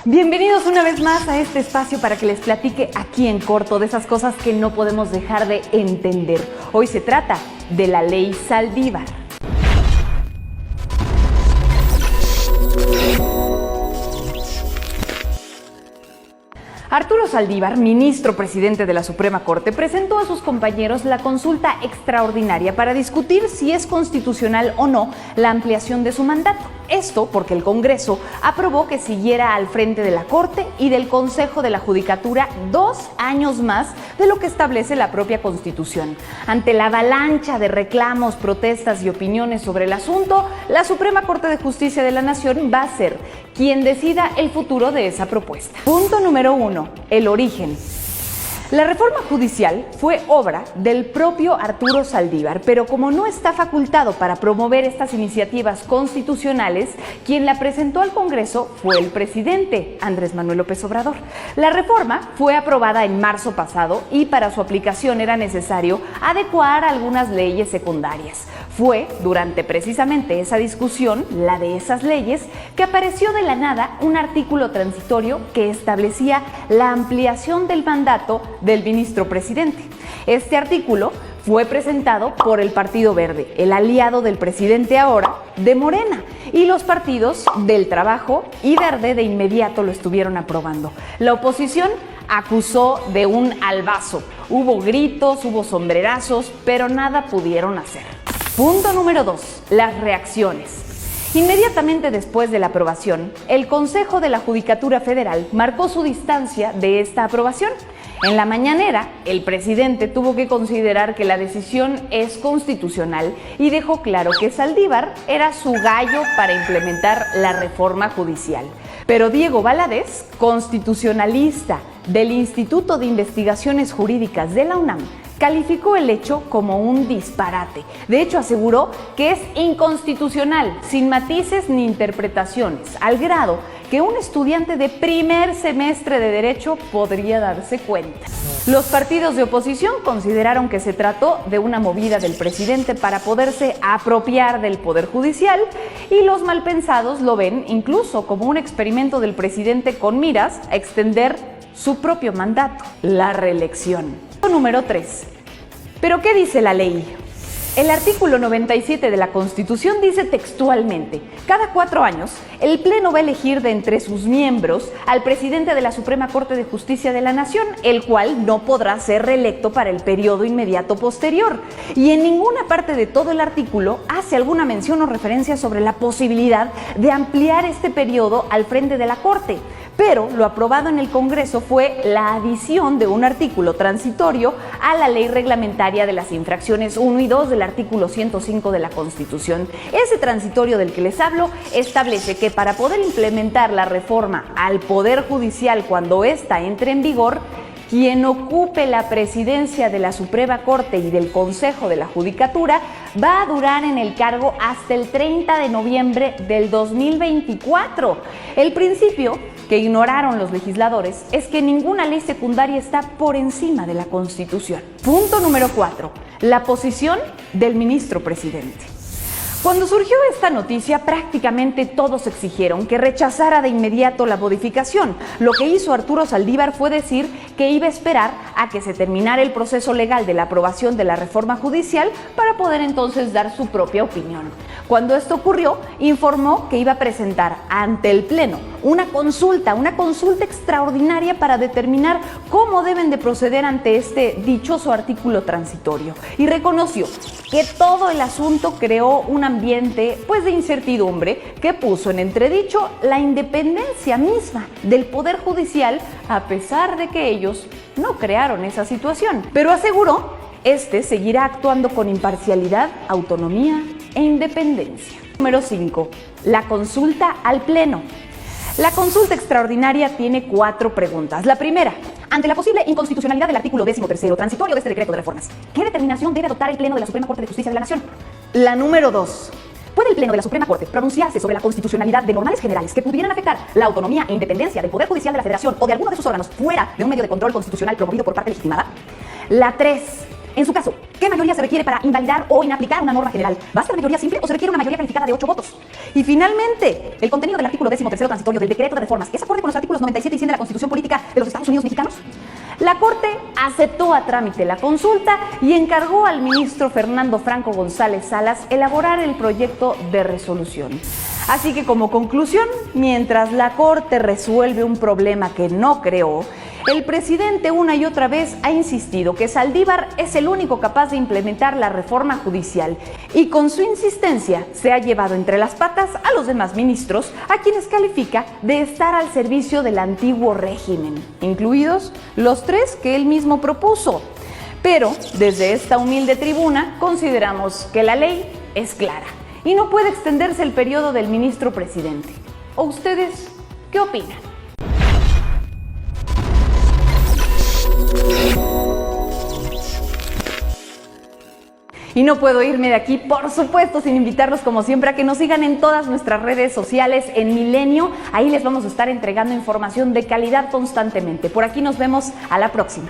Bienvenidos una vez más a este espacio para que les platique aquí en corto de esas cosas que no podemos dejar de entender. Hoy se trata de la Ley Saldívar. Arturo Saldívar, ministro presidente de la Suprema Corte, presentó a sus compañeros la consulta extraordinaria para discutir si es constitucional o no la ampliación de su mandato. Esto porque el Congreso aprobó que siguiera al frente de la Corte y del Consejo de la Judicatura 2 años más de lo que establece la propia Constitución. Ante la avalancha de reclamos, protestas y opiniones sobre el asunto, la Suprema Corte de Justicia de la Nación va a ser quien decida el futuro de esa propuesta. Punto número 1. El origen. La reforma judicial fue obra del propio Arturo Saldívar, pero como no está facultado para promover estas iniciativas constitucionales, quien la presentó al Congreso fue el presidente, Andrés Manuel López Obrador. La reforma fue aprobada en marzo pasado y para su aplicación era necesario adecuar algunas leyes secundarias. Fue durante precisamente esa discusión, la de esas leyes, que apareció de la nada un artículo transitorio que establecía la ampliación del mandato del ministro presidente. Este artículo fue presentado por el Partido Verde, el aliado del presidente ahora de Morena, y los partidos del Trabajo y Verde de inmediato lo estuvieron aprobando. La oposición acusó de un albazo. Hubo gritos, hubo sombrerazos, pero nada pudieron hacer. Punto número 2. Las reacciones. Inmediatamente después de la aprobación, el Consejo de la Judicatura Federal marcó su distancia de esta aprobación. En la mañanera, el presidente tuvo que considerar que la decisión es constitucional y dejó claro que Saldívar era su gallo para implementar la reforma judicial. Pero Diego Valadez, constitucionalista del Instituto de Investigaciones Jurídicas de la UNAM, calificó el hecho como un disparate. De hecho, aseguró que es inconstitucional, sin matices ni interpretaciones, al grado que un estudiante de primer semestre de Derecho podría darse cuenta. Los partidos de oposición consideraron que se trató de una movida del presidente para poderse apropiar del Poder Judicial y los malpensados lo ven incluso como un experimento del presidente con miras a extender su propio mandato, la reelección. Número 3. ¿Pero qué dice la ley? El artículo 97 de la Constitución dice textualmente: cada 4 años, el Pleno va a elegir de entre sus miembros al presidente de la Suprema Corte de Justicia de la Nación, el cual no podrá ser reelecto para el periodo inmediato posterior. Y en ninguna parte de todo el artículo hace alguna mención o referencia sobre la posibilidad de ampliar este periodo al frente de la Corte. Pero lo aprobado en el Congreso fue la adición de un artículo transitorio a la ley reglamentaria de las infracciones 1 y 2 del artículo 105 de la Constitución. Ese transitorio del que les hablo establece que para poder implementar la reforma al Poder Judicial cuando ésta entre en vigor, quien ocupe la presidencia de la Suprema Corte y del Consejo de la Judicatura va a durar en el cargo hasta el 30 de noviembre del 2024. El principio que ignoraron los legisladores es que ninguna ley secundaria está por encima de la Constitución. Punto número 4. La posición del ministro presidente. Cuando surgió esta noticia, prácticamente todos exigieron que rechazara de inmediato la modificación. Lo que hizo Arturo Saldívar fue decir que iba a esperar a que se terminara el proceso legal de la aprobación de la reforma judicial para poder entonces dar su propia opinión. Cuando esto ocurrió, informó que iba a presentar ante el Pleno una consulta extraordinaria para determinar cómo deben de proceder ante este dichoso artículo transitorio. Y reconoció que todo el asunto creó un ambiente de incertidumbre que puso en entredicho la independencia misma del Poder Judicial, a pesar de que ellos no crearon esa situación. Pero aseguró, este seguirá actuando con imparcialidad, autonomía e independencia. Número 5. La consulta al Pleno. La consulta extraordinaria tiene 4 preguntas. La primera: ante la posible inconstitucionalidad del artículo 13º transitorio de este decreto de reformas, ¿qué determinación debe adoptar el Pleno de la Suprema Corte de Justicia de la Nación? La número 2: ¿puede el Pleno de la Suprema Corte pronunciarse sobre la constitucionalidad de normales generales que pudieran afectar la autonomía e independencia del Poder Judicial de la Federación o de alguno de sus órganos fuera de un medio de control constitucional promovido por parte legitimada? La 3: En su caso, ¿qué mayoría se requiere para invalidar o inaplicar una norma general? ¿Basta la mayoría simple o se requiere una mayoría calificada de 8 votos? Y finalmente, ¿El contenido del artículo 13º transitorio del decreto de reformas es acorde con los artículos 97 y 100 de la Constitución Política de los Estados Unidos Mexicanos? la Corte aceptó a trámite la consulta y encargó al ministro Fernando Franco González Salas elaborar el proyecto de resolución. Así que como conclusión, mientras la Corte resuelve un problema que no creó, el presidente una y otra vez ha insistido que Saldívar es el único capaz de implementar la reforma judicial y con su insistencia se ha llevado entre las patas a los demás ministros, a quienes califica de estar al servicio del antiguo régimen, incluidos los 3 que él mismo propuso. Pero desde esta humilde tribuna consideramos que la ley es clara y no puede extenderse el periodo del ministro presidente. ¿O ustedes qué opinan? Y no puedo irme de aquí, por supuesto, sin invitarlos como siempre a que nos sigan en todas nuestras redes sociales en Milenio. Ahí les vamos a estar entregando información de calidad constantemente. Por aquí nos vemos a la próxima.